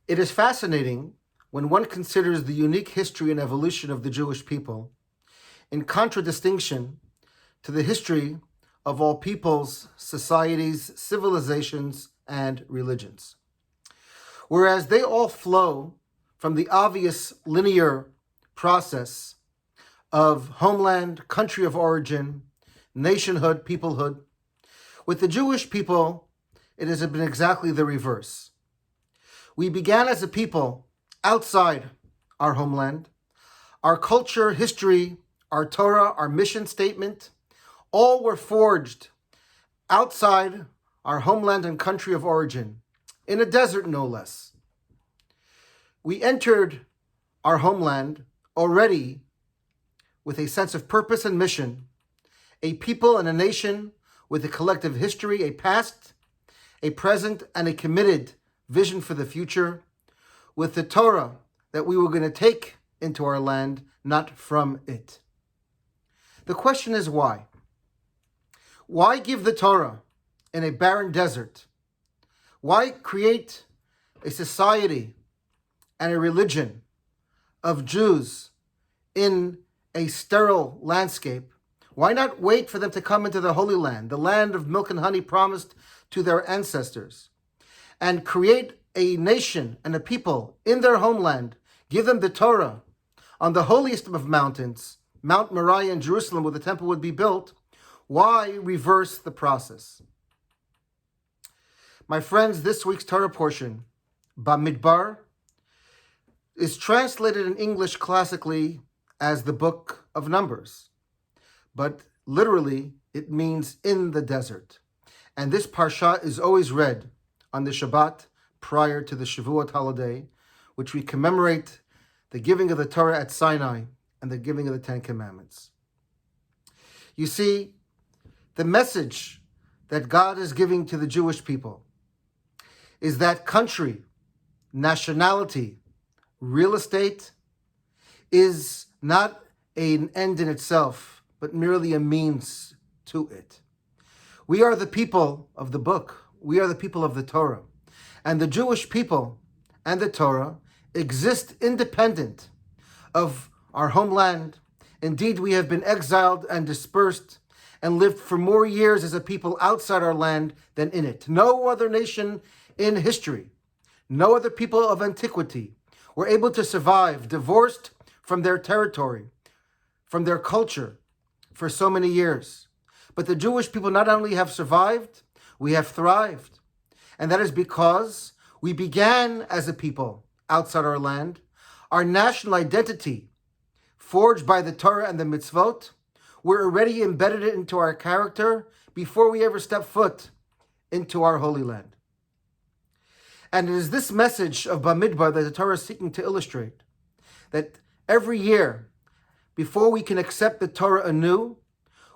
It is fascinating when one considers the unique history and evolution of the Jewish people, in contradistinction to the history of all peoples, societies, civilizations, and religions. Whereas they all flow from the obvious linear process of homeland, country of origin, nationhood, peoplehood, with the Jewish people, it has been exactly the reverse. We began as a people outside our homeland. Our culture, history, our Torah, our mission statement, all were forged outside our homeland and country of origin, in a desert no less. We entered our homeland already with a sense of purpose and mission, a people and a nation with a collective history, a past, a present, and a committed vision for the future, with the Torah that we were going to take into our land, not from it. The question is why? Why give the Torah in a barren desert? Why create a society and a religion of Jews in a sterile landscape? Why not wait for them to come into the Holy Land, the land of milk and honey promised to their ancestors, and create a nation and a people in their homeland, give them the Torah on the holiest of mountains, Mount Moriah in Jerusalem, where the temple would be built? Why reverse the process? My friends, this week's Torah portion, Bamidbar, is translated in English classically as the Book of Numbers, but literally it means in the desert. And this parsha is always read on the Shabbat prior to the Shavuot holiday, which we commemorate the giving of the Torah at Sinai and the giving of the Ten Commandments. You see, the message that God is giving to the Jewish people is that country, nationality, real estate is not an end in itself, but merely a means to it. We are the people of the book. We are the people of the Torah. And the Jewish people and the Torah exist independent of our homeland. Indeed, we have been exiled and dispersed and lived for more years as a people outside our land than in it. No other nation in history, no other people of antiquity were able to survive divorced from their territory, from their culture for so many years. But the Jewish people not only have survived, we have thrived. And that is because we began as a people outside our land. Our national identity, forged by the Torah and the mitzvot, we're already embedded into our character before we ever step foot into our holy land. And it is this message of Bamidbar that the Torah is seeking to illustrate, that every year, before we can accept the Torah anew,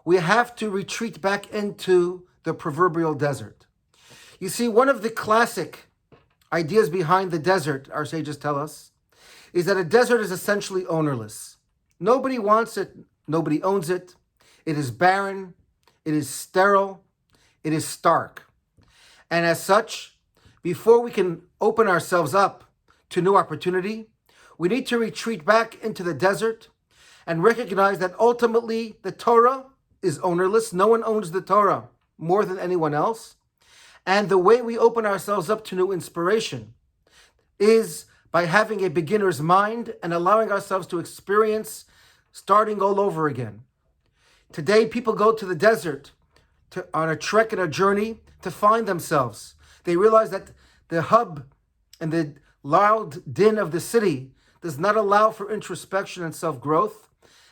we have to retreat back into the proverbial desert. You see, one of the classic ideas behind the desert, our sages tell us, is that a desert is essentially ownerless. Nobody wants it, nobody owns it. It is barren, it is sterile, it is stark. And as such, before we can open ourselves up to new opportunity, we need to retreat back into the desert and recognize that ultimately the Torah is ownerless. No one owns the Torah more than anyone else. And the way we open ourselves up to new inspiration is by having a beginner's mind and allowing ourselves to experience starting all over again. Today, people go to the desert on a trek and a journey to find themselves. They realize that the hub and the loud din of the city does not allow for introspection and self-growth.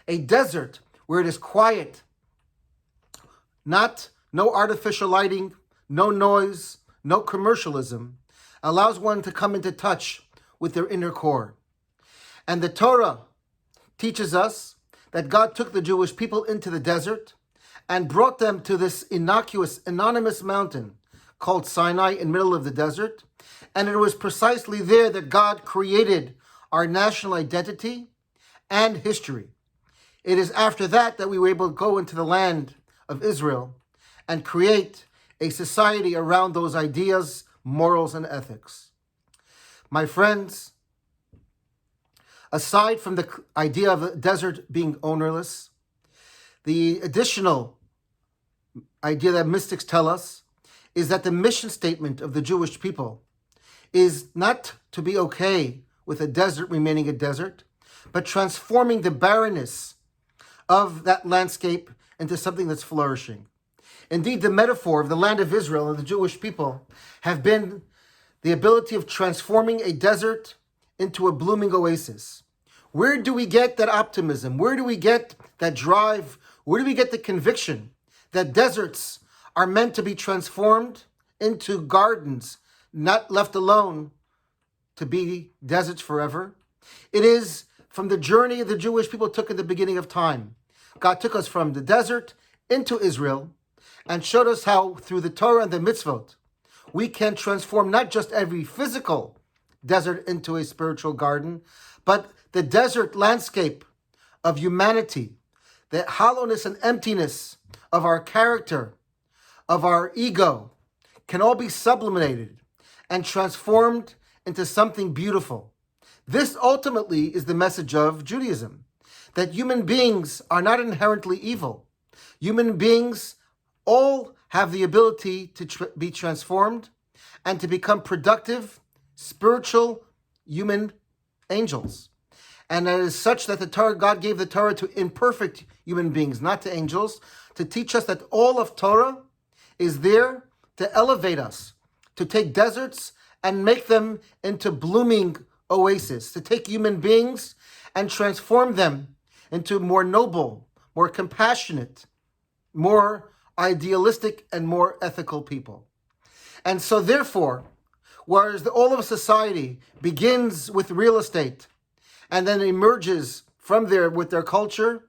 A desert where it is quiet, no artificial lighting, no noise, no commercialism, allows one to come into touch with their inner core. And the Torah teaches us that God took the Jewish people into the desert and brought them to this innocuous, anonymous mountain called Sinai in the middle of the desert. And it was precisely there that God created our national identity and history. It is after that that we were able to go into the land of Israel and create a society around those ideas, morals, and ethics. My friends, aside from the idea of a desert being ownerless, the additional idea that mystics tell us is that the mission statement of the Jewish people is not to be okay with a desert remaining a desert, but transforming the barrenness of that landscape into something that's flourishing. Indeed, the metaphor of the land of Israel and the Jewish people have been the ability of transforming a desert into a blooming oasis. Where do we get that optimism? Where do we get that drive? Where do we get the conviction that deserts are meant to be transformed into gardens, not left alone to be deserts forever? It is from the journey the Jewish people took at the beginning of time. God took us from the desert into Israel and showed us how through the Torah and the mitzvot we can transform not just every physical desert into a spiritual garden, but the desert landscape of humanity, the hollowness and emptiness of our character, of our ego, can all be sublimated and transformed into something beautiful. This ultimately is the message of Judaism, that human beings are not inherently evil. Human beings all have the ability to be transformed and to become productive, spiritual human angels. And it is such that the Torah, God gave the Torah to imperfect human beings, not to angels, to teach us that all of Torah is there to elevate us, to take deserts and make them into blooming oases, to take human beings and transform them into more noble, more compassionate, more idealistic, and more ethical people. And so therefore, whereas all of society begins with real estate and then emerges from there with their culture,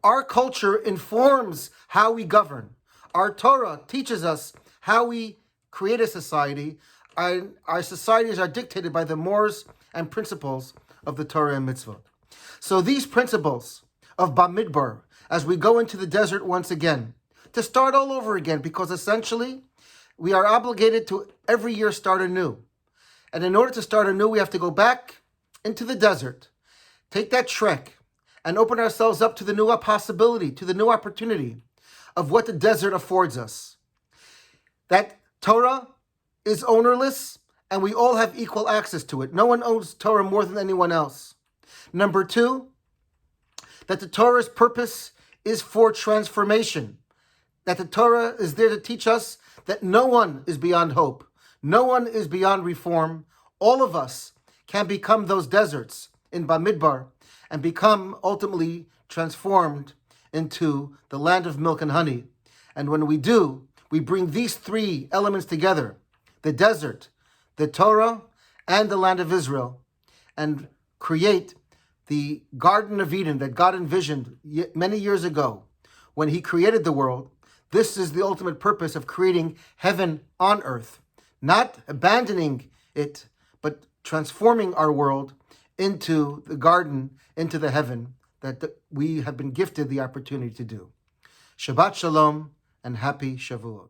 our culture informs how we govern. Our Torah teaches us how we create a society. Our societies are dictated by the mores and principles of the Torah and mitzvot. So these principles of Bamidbar, as we go into the desert once again, to start all over again, because essentially we are obligated to every year start anew. And in order to start anew, we have to go back into the desert, take that trek, and open ourselves up to the new possibility, to the new opportunity of what the desert affords us. That Torah is ownerless, and we all have equal access to it. No one owns Torah more than anyone else. Number two, that the Torah's purpose is for transformation. That the Torah is there to teach us that no one is beyond hope. No one is beyond reform. All of us can become those deserts in Bamidbar and become ultimately transformed into the land of milk and honey. And when we do, we bring these three elements together, the desert, the Torah, and the land of Israel, and create the Garden of Eden that God envisioned many years ago when he created the world. This is the ultimate purpose of creating heaven on earth, not abandoning it, but transforming our world into the garden, into the heaven that we have been gifted the opportunity to do. Shabbat Shalom and happy Shavuot.